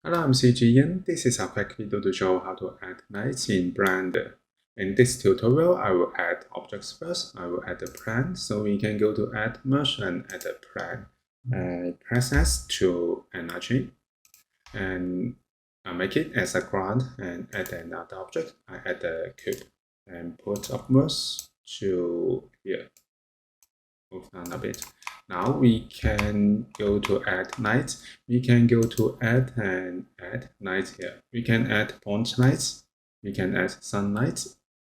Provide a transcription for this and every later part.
Hello, I'm CGN. This is a quick video to show how to add lights in Blender. In this tutorial, I will add objects first. I will add a plan. So we can go to Add Merge and add a plan. Press S to enlarge it and make it as a ground and add another object. I add a cube and put upwards to here. Move down a bit. Now we can go to add light. We can go to add and add light here. We can add point lights. We can add sunlight.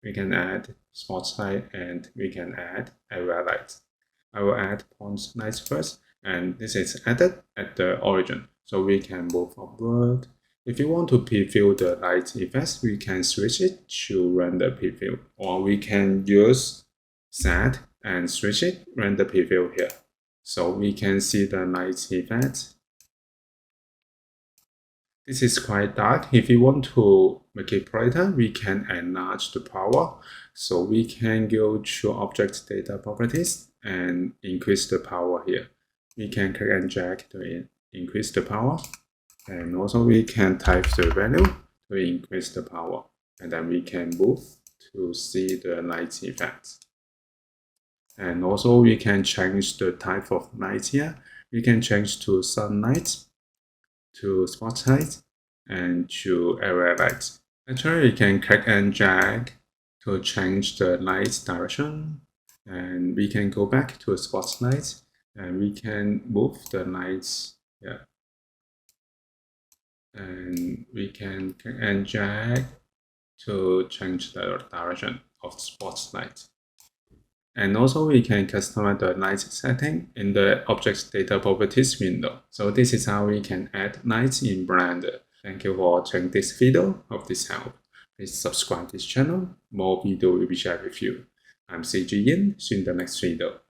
We can add spotlight and we can add area light. I will add point lights first, and this is added at the origin. So we can move upward. If you want to preview the light effects, we can switch it to render preview, or we can use set and switch it, render preview here. So we can see the light effect. This is quite dark. If you want to make it brighter, we can enlarge the power. So we can go to Object Data Properties and increase the power here. We can click and drag to increase the power. And also we can type the value to increase the power. And then we can move to see the light effect. And also we can change the type of light here. We can change to sunlight, to spotlight, and to area light. Actually, we can click and drag to change the light direction. And we can go back to spotlight and we can move the lights here. And we can click and drag to change the direction of spotlight. And also we can customize the light setting in the Object Data Properties window. So this is how we can add lights in Blender. Thank you for watching this video. Hope this helped. Please subscribe this channel. More video will be shared with you. I'm CG Yin. See you in the next video.